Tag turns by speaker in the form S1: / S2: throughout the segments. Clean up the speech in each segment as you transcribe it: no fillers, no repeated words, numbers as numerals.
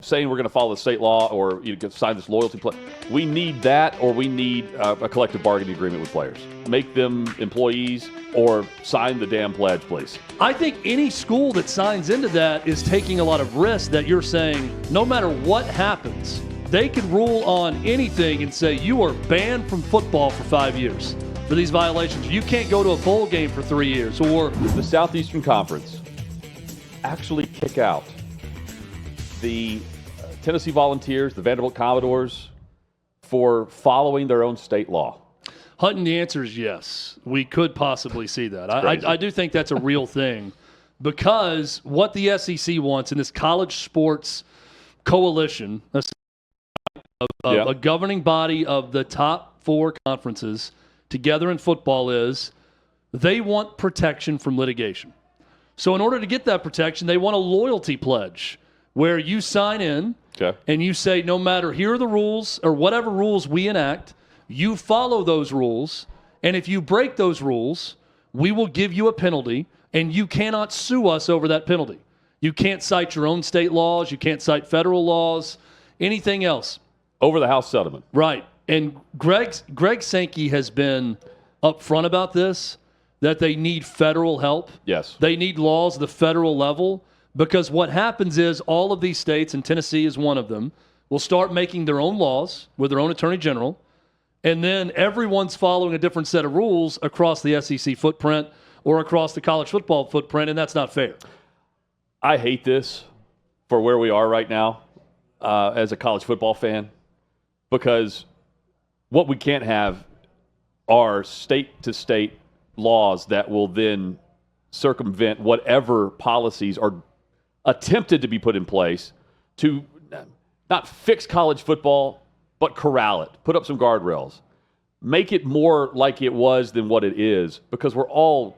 S1: saying we're going to follow the state law or sign this loyalty pledge. We need that, or we need a collective bargaining agreement with players. Make them employees or sign the damn pledge, please.
S2: I think any school that signs into that is taking a lot of risk that you're saying no matter what happens, they can rule on anything and say you are banned from football for 5 years for these violations. You can't go to a bowl game for 3 years. Or
S1: the Southeastern Conference actually kick out the Tennessee Volunteers, the Vanderbilt Commodores, for following their own state law?
S2: Hutton, the answer is yes. We could possibly see that. I do think that's a real thing, because what the SEC wants in this college sports coalition, a governing body of the top 4 conferences together in football, is they want protection from litigation. So in order to get that protection, they want a loyalty pledge where you sign in and you say, no matter, here are the rules or whatever rules we enact, you follow those rules. And if you break those rules, we will give you a penalty, and you cannot sue us over that penalty. You can't cite your own state laws. You can't cite federal laws, anything else.
S1: Over the House settlement.
S2: Right. And Greg Sankey has been upfront about this, that they need federal help.
S1: Yes.
S2: They need laws at the federal level, because what happens is all of these states, and Tennessee is one of them, will start making their own laws with their own attorney general, and then everyone's following a different set of rules across the SEC footprint or across the college football footprint, and that's not fair.
S1: I hate this for where we are right now as a college football fan, because what we can't have are state-to-state laws that will then circumvent whatever policies are attempted to be put in place to not fix college football, but corral it, put up some guardrails, make it more like it was than what it is, because we're all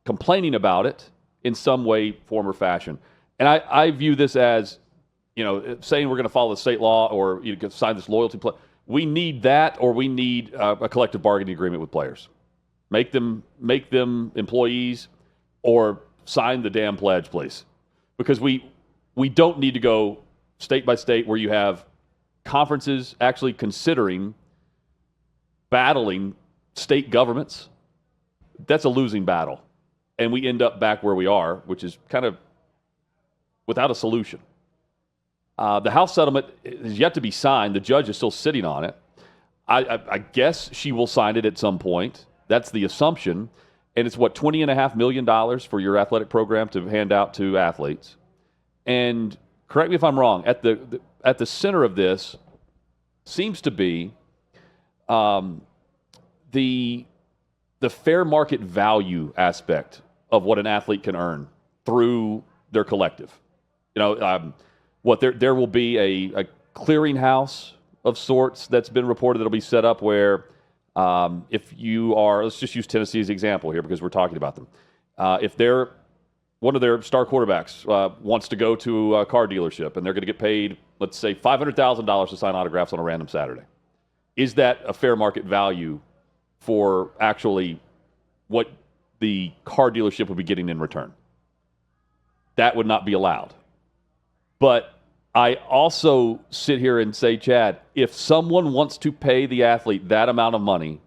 S1: complaining about it in some way, form, or fashion. And I view this as, saying we're going to follow the state law or sign this loyalty pledge. We need that, or we need a collective bargaining agreement with players. Make them employees or sign the damn pledge, please. Because we don't need to go state by state where you have conferences actually considering battling state governments. That's a losing battle. And we end up back where we are, which is kind of without a solution. The House settlement is yet to be signed. The judge is still sitting on it. I guess she will sign it at some point. That's the assumption. And it's, $20.5 million for your athletic program to hand out to athletes. And correct me if I'm wrong, at the center of this seems to be the fair market value aspect of what an athlete can earn through their collective. There will be a clearinghouse of sorts that's been reported that'll be set up where if you are, let's just use Tennessee as an example here because we're talking about them. If one of their star quarterbacks wants to go to a car dealership and they're going to get paid, let's say, $500,000 to sign autographs on a random Saturday, is that a fair market value for actually what the car dealership would be getting in return? That would not be allowed. But I also sit here and say, Chad, if someone wants to pay the athlete that amount of money,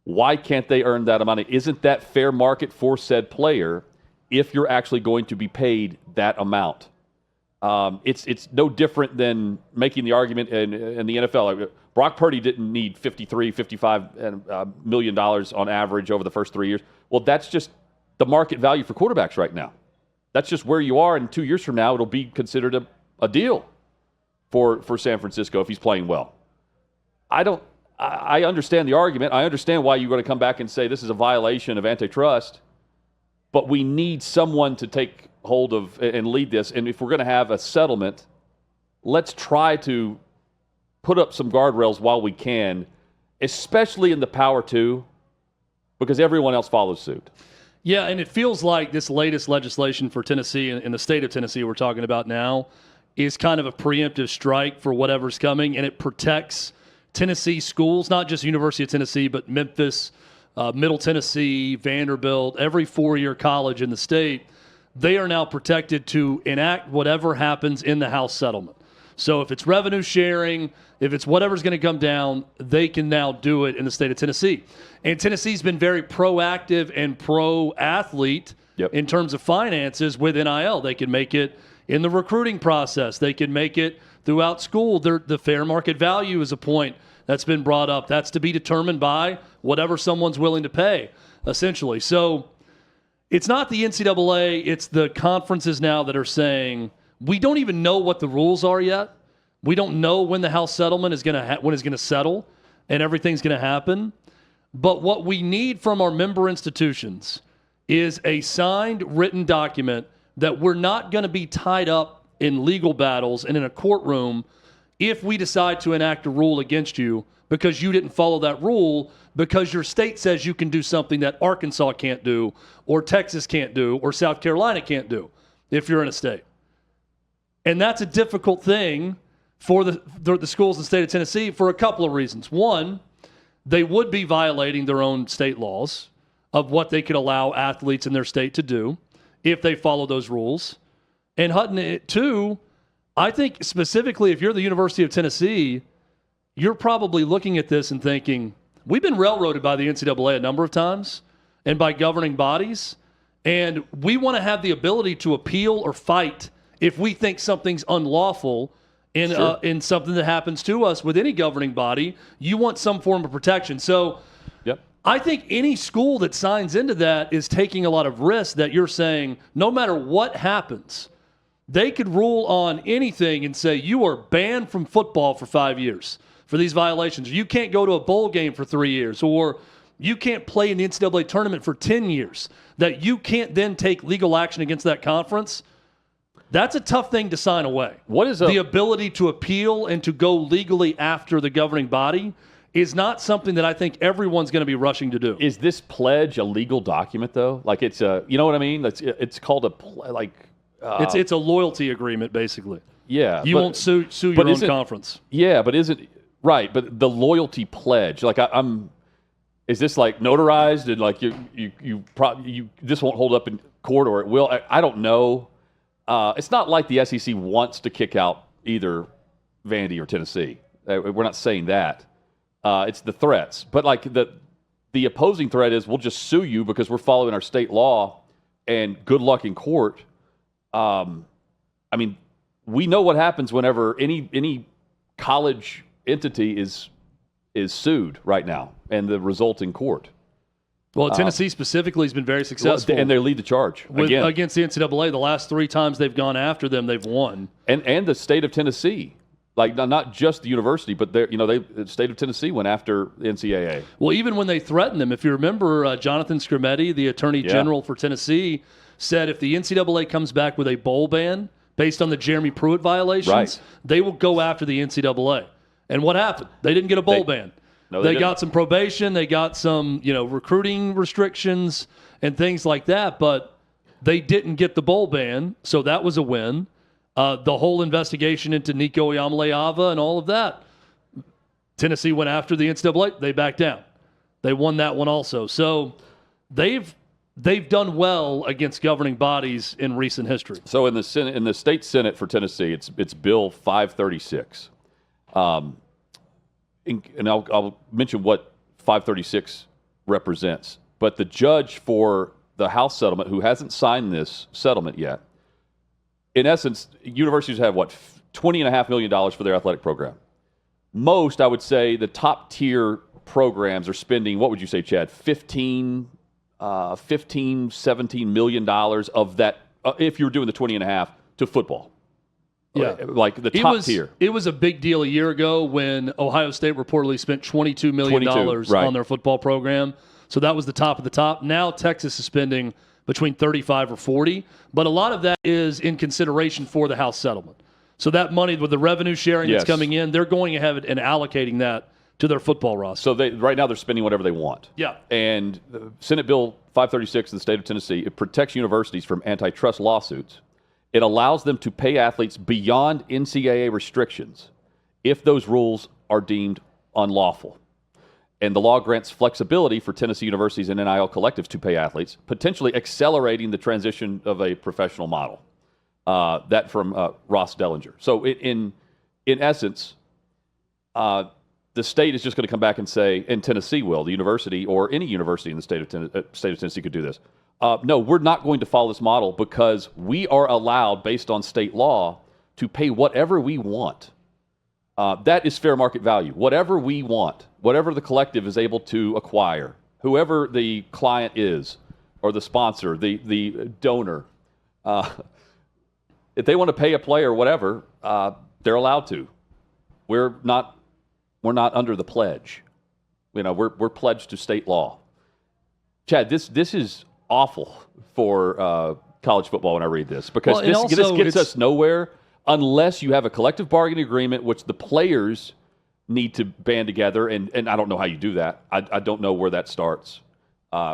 S1: why can't they earn that amount? Isn't that fair market for said player if you're actually going to be paid that amount? It's no different than making the argument in the NFL. Brock Purdy didn't need $55 million on average over the first 3 years. Well, that's just the market value for quarterbacks right now. That's just where you are, and 2 years from now, it'll be considered a deal for San Francisco if he's playing well. I understand the argument. I understand why you're going to come back and say this is a violation of antitrust, but we need someone to take hold of and lead this. And if we're going to have a settlement, let's try to put up some guardrails while we can, especially in the Power 2, because everyone else follows suit.
S2: Yeah, and it feels like this latest legislation for Tennessee and the state of Tennessee we're talking about now is kind of a preemptive strike for whatever's coming, and it protects Tennessee schools, not just University of Tennessee, but Memphis, Middle Tennessee, Vanderbilt, every four-year college in the state. They are now protected to enact whatever happens in the House settlement. So if it's revenue sharing, if it's whatever's going to come down, they can now do it in the state of Tennessee. And Tennessee's been very proactive and pro-athlete in terms of finances with NIL. They can make it in the recruiting process. They can make it throughout school. The fair market value is a point that's been brought up. That's to be determined by whatever someone's willing to pay, essentially. So it's not the NCAA, it's the conferences now that are saying, we don't even know what the rules are yet. We don't know when the House settlement is going to settle and everything's going to happen. But what we need from our member institutions is a signed written document that we're not going to be tied up in legal battles and in a courtroom if we decide to enact a rule against you because you didn't follow that rule because your state says you can do something that Arkansas can't do or Texas can't do or South Carolina can't do if you're in a state. And that's a difficult thing for the schools in the state of Tennessee for a couple of reasons. One, they would be violating their own state laws of what they could allow athletes in their state to do if they follow those rules. And Hutton, two, I think specifically if you're the University of Tennessee, you're probably looking at this and thinking, we've been railroaded by the NCAA a number of times and by governing bodies, and we want to have the ability to appeal or fight if we think something's unlawful in something that happens to us with any governing body. You want some form of protection. So I think any school that signs into that is taking a lot of risk that you're saying no matter what happens, they could rule on anything and say you are banned from football for 5 years for these violations. You can't go to a bowl game for 3 years, or you can't play in the NCAA tournament for 10 years, that you can't then take legal action against that conference. That's a tough thing to sign away.
S1: What is
S2: the ability to appeal and to go legally after the governing body is not something that I think everyone's going to be rushing to do.
S1: Is this pledge a legal document though? Like it's a, you know what I mean? It's called
S2: it's a loyalty agreement basically.
S1: Yeah,
S2: you won't sue your own conference.
S1: Yeah, but isn't right? But the loyalty pledge, like I'm, is this like notarized and like you this won't hold up in court or it will? I don't know. It's not like the SEC wants to kick out either Vandy or Tennessee. We're not saying that. It's the threats. But like the opposing threat is we'll just sue you because we're following our state law and good luck in court. I mean, we know what happens whenever any college entity is sued right now and the result in court.
S2: Well, Tennessee specifically has been very successful.
S1: And they lead the charge.
S2: Against the NCAA. The last 3 times they've gone after them, they've won.
S1: And the state of Tennessee. Like, not just the university, but the state of Tennessee went after the NCAA.
S2: Well, even when they threatened them, if you remember, Jonathan Skrmetti, the attorney general for Tennessee, said if the NCAA comes back with a bowl ban based on the Jeremy Pruitt violations, they will go after the NCAA. And what happened? They didn't get a bowl ban.
S1: No,
S2: they got some probation, they got some, recruiting restrictions and things like that, but they didn't get the bowl ban, so that was a win. The whole investigation into Nico Iamaleava and all of that, Tennessee went after the NCAA, they backed down. They won that one also. So they've done well against governing bodies in recent history.
S1: So in the state Senate for Tennessee, it's Bill 536. And I'll mention what 536 represents. But the judge for the House settlement, who hasn't signed this settlement yet, in essence, universities have, $20.5 million for their athletic program. Most, I would say, the top tier programs are spending, what would you say, Chad, $17 million of that, if you're doing the 20.5, to football.
S2: Yeah,
S1: like the top tier.
S2: It was a big deal a year ago when Ohio State reportedly spent $22 million on their football program. So that was the top of the top. Now Texas is spending between 35 or 40, but a lot of that is in consideration for the House settlement. So that money with the revenue sharing that's coming in, they're going ahead and allocating that to their football roster.
S1: So right now they're spending whatever they want.
S2: Yeah.
S1: And Senate Bill 536 in the state of Tennessee, it protects universities from antitrust lawsuits. It allows them to pay athletes beyond NCAA restrictions if those rules are deemed unlawful. And the law grants flexibility for Tennessee universities and NIL collectives to pay athletes, potentially accelerating the transition of a professional model. That from Ross Dellinger. So in in essence, the state is just going to come back and say, and Tennessee will, the university or any university in the state of Tennessee could do this. No, we're not going to follow this model because we are allowed, based on state law, to pay whatever we want. That is fair market value. Whatever we want, whatever the collective is able to acquire, whoever the client is, or the sponsor, the donor, if they want to pay a player whatever, they're allowed to. We're not under the pledge. We're pledged to state law. Chad, this is awful for college football when I read this, because this gets us nowhere unless you have a collective bargaining agreement, which the players need to band together, and I don't know how you do that. I don't know where that starts.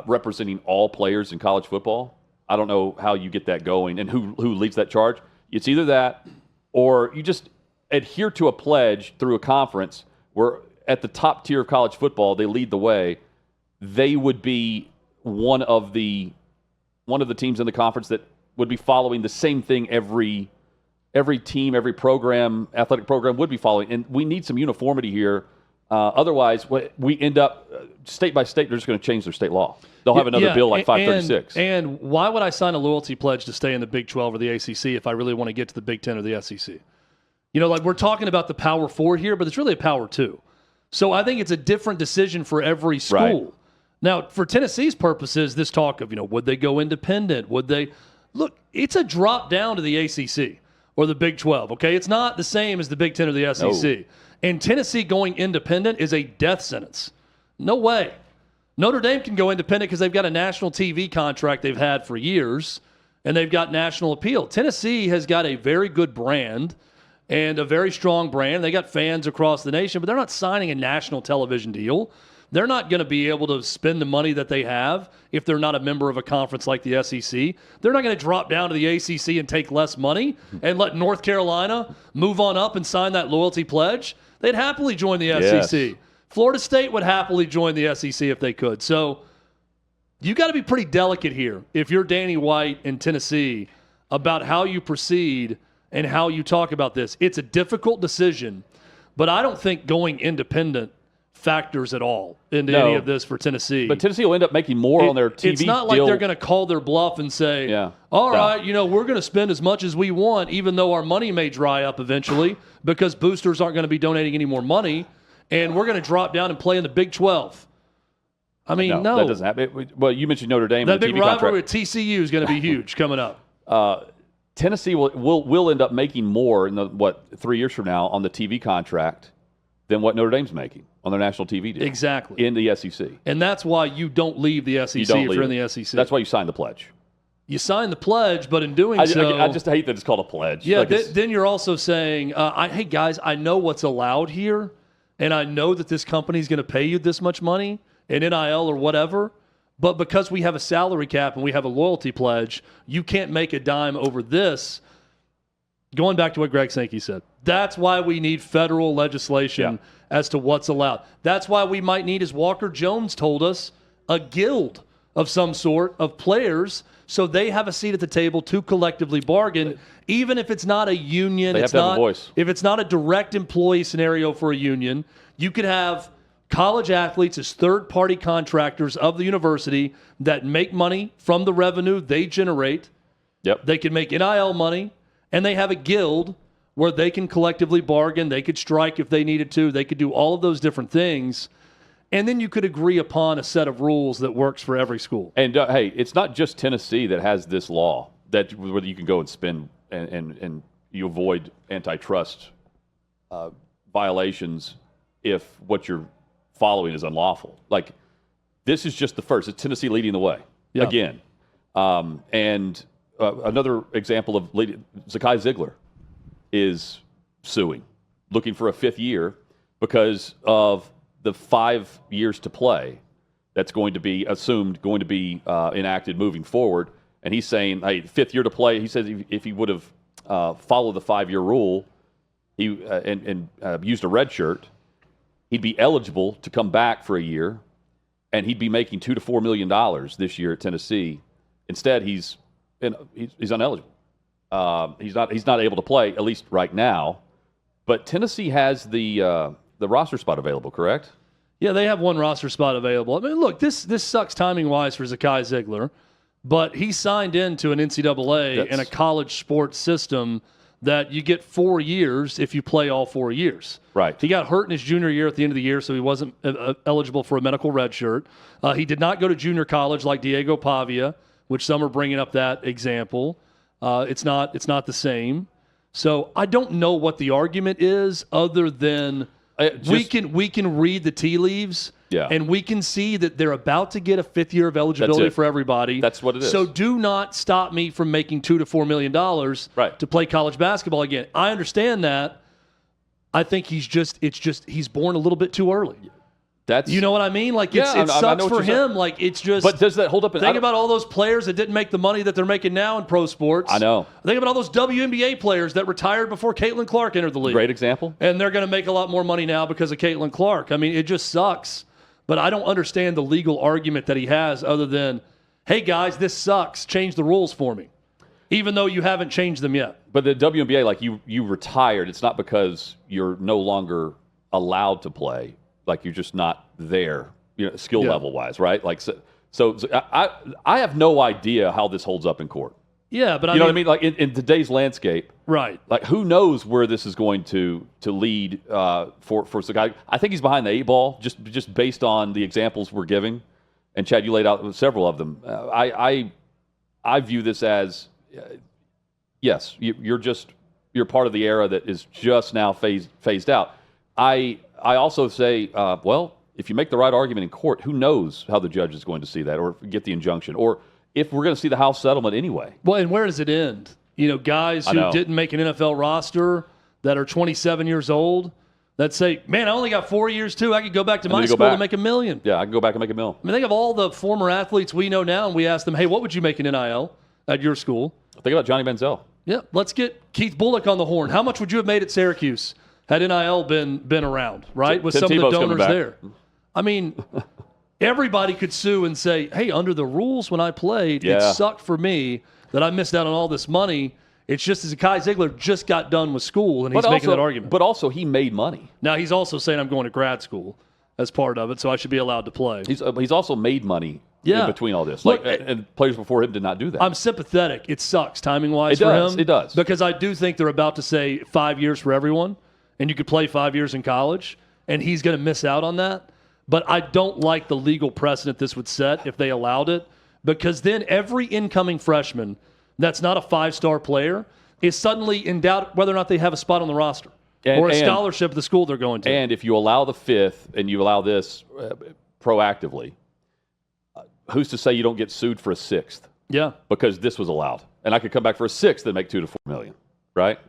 S1: Representing all players in college football, I don't know how you get that going and who leads that charge. It's either that or you just adhere to a pledge through a conference where at the top tier of college football, they lead the way. They would be one of the teams in the conference that would be following the same thing every team, every program, athletic program would be following. And we need some uniformity here. Otherwise, we end up, state by state, they're just going to change their state law. They'll have another bill like 536.
S2: And why would I sign a loyalty pledge to stay in the Big 12 or the ACC if I really want to get to the Big 10 or the SEC? We're talking about the Power 4 here, but it's really a Power 2. So I think it's a different decision for every school. Right. Now, for Tennessee's purposes, this talk of, would they go independent? Would they – look, it's a drop down to the ACC or the Big 12, okay? It's not the same as the Big 10 or the SEC. No. And Tennessee going independent is a death sentence. No way. Notre Dame can go independent because they've got a national TV contract they've had for years, and they've got national appeal. Tennessee has got a very good brand and a very strong brand. They got fans across the nation, but they're not signing a national television deal. They're not going to be able to spend the money that they have if they're not a member of a conference like the SEC. They're not going to drop down to the ACC and take less money and let North Carolina move on up and sign that loyalty pledge. They'd happily join the SEC. Yes. Florida State would happily join the SEC if they could. So you got to be pretty delicate here if you're Danny White in Tennessee about how you proceed and how you talk about this. It's a difficult decision, but I don't think going independent factors at all into any of this for Tennessee.
S1: But Tennessee will end up making more on their TV deal.
S2: It's not like they're going to call their bluff and say, all right, we're going to spend as much as we want, even though our money may dry up eventually because boosters aren't going to be donating any more money, and we're going to drop down and play in the Big 12. I mean, no.
S1: That doesn't happen. Well, you mentioned Notre Dame.
S2: That
S1: big
S2: rivalry with TCU is going to be huge coming up.
S1: Tennessee will end up making more in 3 years from now on the TV contract than what Notre Dame's making on their national TV deal.
S2: Exactly.
S1: In the SEC.
S2: And that's why you don't leave the SEC if you're in the SEC.
S1: That's why you sign the pledge.
S2: You sign the pledge, but in doing so...
S1: I just hate that it's called a pledge.
S2: Yeah, then you're also saying, hey, guys, I know what's allowed here, and I know that this company's going to pay you this much money in NIL or whatever, but because we have a salary cap and we have a loyalty pledge, you can't make a dime over this. Going back to what Greg Sankey said, that's why we need federal legislation as to what's allowed. That's why we might need, as Walker Jones told us, a guild of some sort of players so they have a seat at the table to collectively bargain, even if it's not a union.
S1: They have to have a voice.
S2: If it's not a direct employee scenario for a union, you could have college athletes as third-party contractors of the university that make money from the revenue they generate.
S1: Yep.
S2: They can make NIL money, and they have a guild where they can collectively bargain. They could strike if they needed to. They could do all of those different things. And then you could agree upon a set of rules that works for every school.
S1: And, hey, it's not just Tennessee that has this law that whether you can go and spend and you avoid antitrust violations if what you're following is unlawful. Like, this is just the first. It's Tennessee leading the way again. And another example of Zakai Ziegler is suing, looking for a fifth year because of the 5 years to play that's going to be enacted moving forward. And he's saying, hey, fifth year to play, he says if he would have followed the 5-year rule and used a red shirt, he'd be eligible to come back for a year, and he'd be making $2 to $4 million this year at Tennessee. Instead, he's ineligible. He's not able to play, at least right now. But Tennessee has the roster spot available, correct?
S2: Yeah, they have one roster spot available. I mean, look, this sucks timing-wise for Zakai Ziegler, but he signed into an NCAA and a college sports system that you get 4 years if you play all 4 years.
S1: Right.
S2: He got hurt in his junior year at the end of the year, so he wasn't eligible for a medical red shirt. He did not go to junior college like Diego Pavia, which some are bringing up that example. It's not the same. So I don't know what the argument is other than we can read the tea leaves.
S1: Yeah.
S2: And we can see that they're about to get a 5th year of eligibility for everybody.
S1: That's what it is.
S2: So do not stop me from making $2 to $4 million to play college basketball again. I understand that. I think he's born a little bit too early. You know what I mean? Like it sucks for him. Like it's just.
S1: But does that hold up?
S2: Think about all those players that didn't make the money that they're making now in pro sports.
S1: I know.
S2: Think about all those WNBA players that retired before Caitlin Clark entered the league.
S1: Great example.
S2: And they're going to make a lot more money now because of Caitlin Clark. I mean, it just sucks. But I don't understand the legal argument that he has other than, hey, guys, this sucks. Change the rules for me, even though you haven't changed them yet.
S1: But the WNBA, like you retired, it's not because you're no longer allowed to play. Like you're just not there, skill level wise, right? Like so I have no idea how this holds up in court.
S2: Yeah, but
S1: you know what I mean? Like in today's landscape,
S2: right?
S1: Like who knows where this is going to lead for Zakai? I think he's behind the 8 ball just based on the examples we're giving. And Chad, you laid out several of them. I view this as yes, you're part of the era that is just now phased out. I also say, well, if you make the right argument in court, who knows how the judge is going to see that or get the injunction or if we're going to see the House settlement anyway.
S2: Well, and where does it end? Guys who didn't make an NFL roster that are 27 years old that say, man, I only got 4 years too. I could go back to my school and make $1 million.
S1: Yeah, I can go back and make $1 million.
S2: I mean, think of all the former athletes we know now, and we ask them, hey, what would you make in NIL at your school?
S1: Think about Johnny Manziel.
S2: Yeah, let's get Keith Bullock on the horn. How much would you have made at Syracuse had NIL been around, right? With
S1: Tim
S2: some
S1: Tebow's
S2: of the donors there. I mean, everybody could sue and say, hey, under the rules when I played, it sucked for me that I missed out on all this money. It's just as Zakai Ziegler just got done with school, and he's making that argument.
S1: But also, he made money.
S2: Now, he's also saying I'm going to grad school as part of it, so I should be allowed to play.
S1: He's also made money in between all this. Look, and players before him did not do that.
S2: I'm sympathetic. It sucks timing-wise for him.
S1: It does.
S2: Because I do think they're about to say 5 years for everyone, and you could play 5 years in college, and he's going to miss out on that. But I don't like the legal precedent this would set if they allowed it, because then every incoming freshman that's not a 5-star player is suddenly in doubt whether or not they have a spot on the roster or a scholarship at the school they're going to.
S1: And if you allow the 5th and you allow this proactively, who's to say you don't get sued for a 6th?
S2: Yeah.
S1: Because this was allowed. And I could come back for a 6th and make $2 to $4 million, right?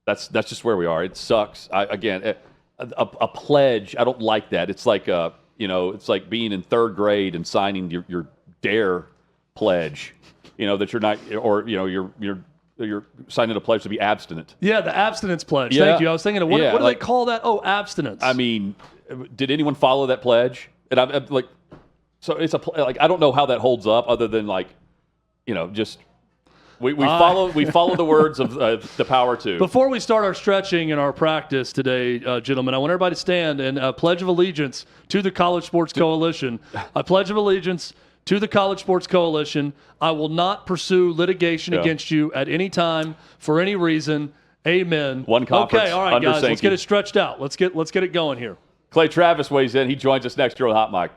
S1: That's just where we are. It sucks. A pledge, I don't like that. It's like it's like being in 3rd grade and signing your DARE pledge, that you're not, or you're signing a pledge to be abstinent.
S2: Yeah, the abstinence pledge. Yeah. Thank you. I was thinking of what do they call that? Oh, abstinence.
S1: I mean, did anyone follow that pledge? And I'm like, so it's I don't know how that holds up other than just. We follow the words of the power to.
S2: Before we start our stretching and our practice today, gentlemen, I want everybody to stand and pledge of allegiance to the College Sports Coalition. I pledge of allegiance to the College Sports Coalition. I will not pursue litigation against you at any time for any reason. Amen.
S1: One conference.
S2: Okay, all right, guys, let's get it stretched out. Let's get it going here.
S1: Clay Travis weighs in. He joins us next year on Hot Mic.